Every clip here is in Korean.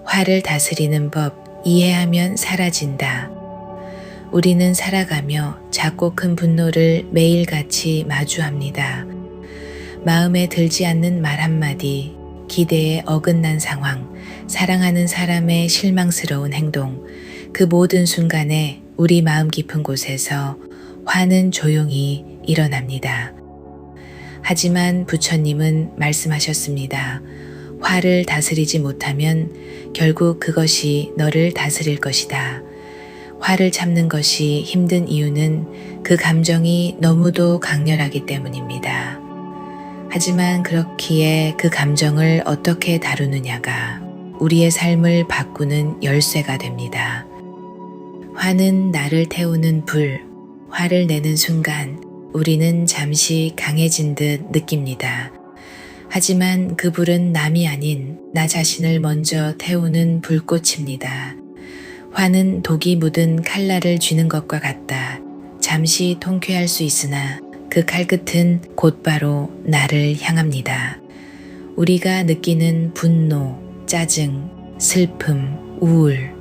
화를 다스리는 법 이해하면 사라진다. 우리는 살아가며 작고 큰 분노를 매일같이 마주합니다. 마음에 들지 않는 말 한마디, 기대에 어긋난 상황, 사랑하는 사람의 실망스러운 행동, 그 모든 순간에 우리 마음 깊은 곳에서 화는 조용히 일어납니다. 하지만 부처님은 말씀하셨습니다. 화를 다스리지 못하면 결국 그것이 너를 다스릴 것이다. 화를 참는 것이 힘든 이유는 그 감정이 너무도 강렬하기 때문입니다. 하지만 그렇기에 그 감정을 어떻게 다루느냐가 우리의 삶을 바꾸는 열쇠가 됩니다. 화는 나를 태우는 불, 화를 내는 순간 우리는 잠시 강해진 듯 느낍니다. 하지만 그 불은 남이 아닌 나 자신을 먼저 태우는 불꽃입니다. 화는 독이 묻은 칼날을 쥐는 것과 같다. 잠시 통쾌할 수 있으나 그 칼끝은 곧바로 나를 향합니다. 우리가 느끼는 분노, 짜증, 슬픔, 우울,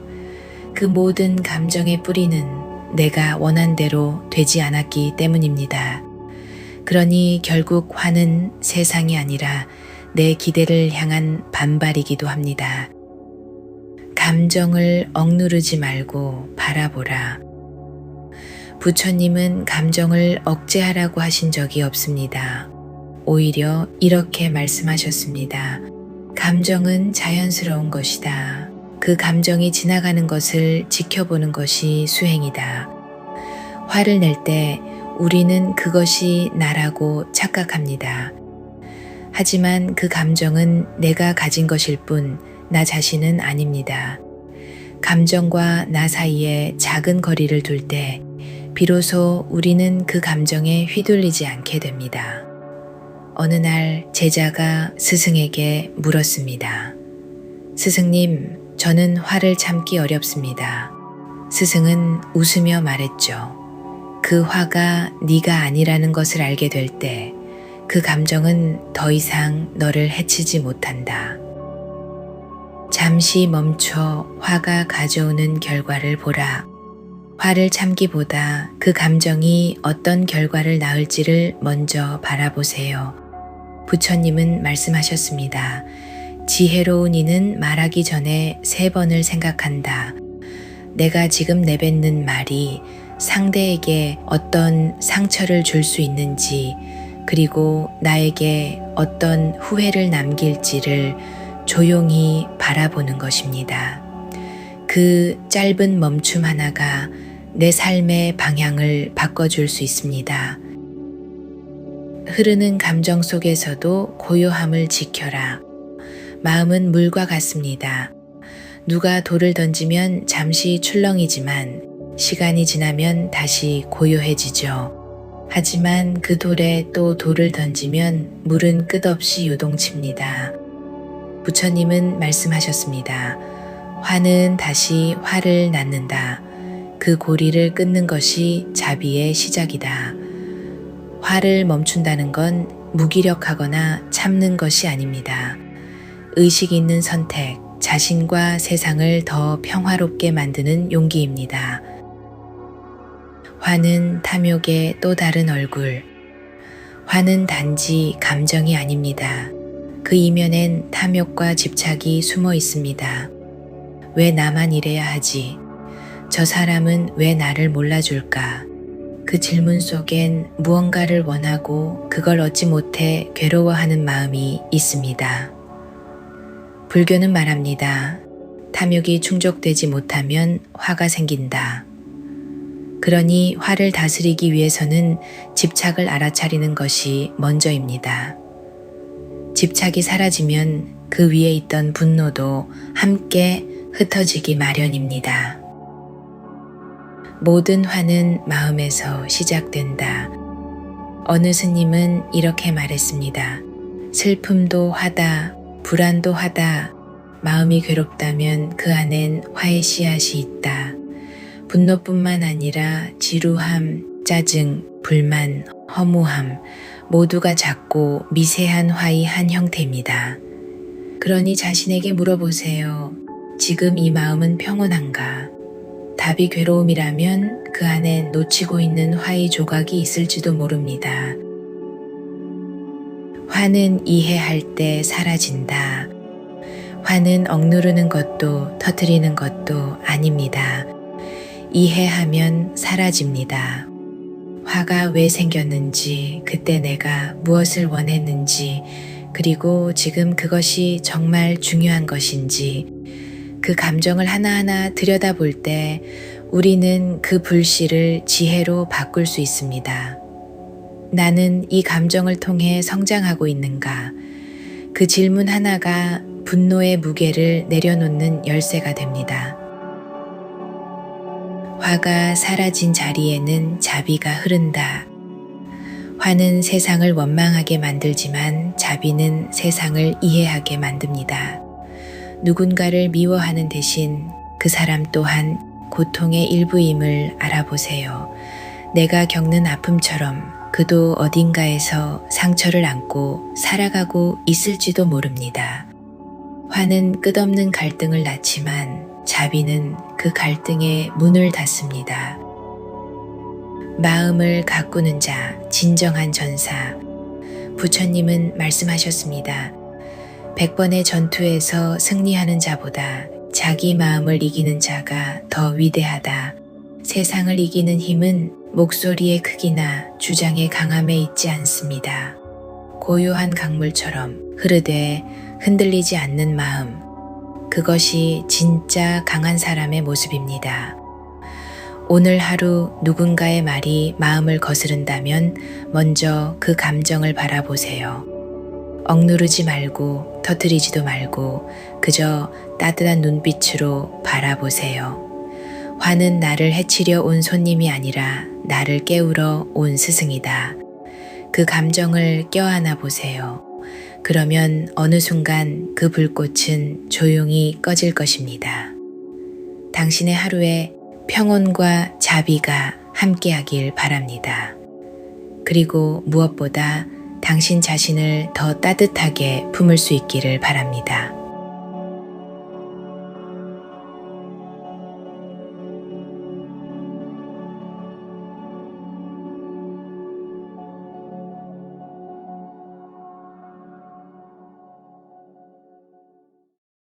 그 모든 감정의 뿌리는 내가 원한 대로 되지 않았기 때문입니다. 그러니 결국 화는 세상이 아니라 내 기대를 향한 반발이기도 합니다. 감정을 억누르지 말고 바라보라. 부처님은 감정을 억제하라고 하신 적이 없습니다. 오히려 이렇게 말씀하셨습니다. 감정은 자연스러운 것이다. 그 감정이 지나가는 것을 지켜보는 것이 수행이다. 화를 낼 때 우리는 그것이 나라고 착각합니다. 하지만 그 감정은 내가 가진 것일 뿐 나 자신은 아닙니다. 감정과 나 사이에 작은 거리를 둘 때 비로소 우리는 그 감정에 휘둘리지 않게 됩니다. 어느 날 제자가 스승에게 물었습니다. 스승님, 저는 화를 참기 어렵습니다. 스승은 웃으며 말했죠. 그 화가 네가 아니라는 것을 알게 될 때 그 감정은 더 이상 너를 해치지 못한다. 잠시 멈춰 화가 가져오는 결과를 보라. 화를 참기보다 그 감정이 어떤 결과를 낳을지를 먼저 바라보세요. 부처님은 말씀하셨습니다. 지혜로운 이는 말하기 전에 3번을 생각한다. 내가 지금 내뱉는 말이 상대에게 어떤 상처를 줄 수 있는지, 그리고 나에게 어떤 후회를 남길지를 조용히 바라보는 것입니다. 그 짧은 멈춤 하나가 내 삶의 방향을 바꿔줄 수 있습니다. 흐르는 감정 속에서도 고요함을 지켜라. 마음은 물과 같습니다. 누가 돌을 던지면 잠시 출렁이지만 시간이 지나면 다시 고요해지죠. 하지만 그 돌에 또 돌을 던지면 물은 끝없이 요동칩니다. 부처님은 말씀하셨습니다. 화는 다시 화를 낳는다. 그 고리를 끊는 것이 자비의 시작이다. 화를 멈춘다는 건 무기력하거나 참는 것이 아닙니다. 의식 있는 선택, 자신과 세상을 더 평화롭게 만드는 용기입니다. 화는 탐욕의 또 다른 얼굴. 화는 단지 감정이 아닙니다. 그 이면엔 탐욕과 집착이 숨어 있습니다. 왜 나만 이래야 하지? 저 사람은 왜 나를 몰라줄까? 그 질문 속엔 무언가를 원하고 그걸 얻지 못해 괴로워하는 마음이 있습니다. 불교는 말합니다. 탐욕이 충족되지 못하면 화가 생긴다. 그러니 화를 다스리기 위해서는 집착을 알아차리는 것이 먼저입니다. 집착이 사라지면 그 위에 있던 분노도 함께 흩어지기 마련입니다. 모든 화는 마음에서 시작된다. 어느 스님은 이렇게 말했습니다. 슬픔도 화다, 불안도 화다. 마음이 괴롭다면 그 안엔 화의 씨앗이 있다. 분노뿐만 아니라 지루함, 짜증, 불만, 허무함 모두가 작고 미세한 화의 한 형태입니다. 그러니 자신에게 물어보세요. 지금 이 마음은 평온한가? 답이 괴로움이라면 그 안에 놓치고 있는 화의 조각이 있을지도 모릅니다. 화는 이해할 때 사라진다. 화는 억누르는 것도 터뜨리는 것도 아닙니다. 이해하면 사라집니다. 화가 왜 생겼는지, 그때 내가 무엇을 원했는지, 그리고 지금 그것이 정말 중요한 것인지, 그 감정을 하나하나 들여다볼 때 우리는 그 불씨를 지혜로 바꿀 수 있습니다. 나는 이 감정을 통해 성장하고 있는가? 그 질문 하나가 분노의 무게를 내려놓는 열쇠가 됩니다. 화가 사라진 자리에는 자비가 흐른다. 화는 세상을 원망하게 만들지만 자비는 세상을 이해하게 만듭니다. 누군가를 미워하는 대신 그 사람 또한 고통의 일부임을 알아보세요. 내가 겪는 아픔처럼 그도 어딘가에서 상처를 안고 살아가고 있을지도 모릅니다. 화는 끝없는 갈등을 낳지만 자비는 그 갈등에 문을 닫습니다. 마음을 가꾸는 자, 진정한 전사. 부처님은 말씀하셨습니다. 100번의 전투에서 승리하는 자보다 자기 마음을 이기는 자가 더 위대하다. 세상을 이기는 힘은 목소리의 크기나 주장의 강함에 있지 않습니다. 고요한 강물처럼 흐르되 흔들리지 않는 마음. 그것이 진짜 강한 사람의 모습입니다. 오늘 하루 누군가의 말이 마음을 거스른다면 먼저 그 감정을 바라보세요. 억누르지 말고 터뜨리지도 말고 그저 따뜻한 눈빛으로 바라보세요. 화는 나를 해치려 온 손님이 아니라 나를 깨우러 온 스승이다. 그 감정을 껴안아 보세요. 그러면 어느 순간 그 불꽃은 조용히 꺼질 것입니다. 당신의 하루에 평온과 자비가 함께하길 바랍니다. 그리고 무엇보다 당신 자신을 더 따뜻하게 품을 수 있기를 바랍니다.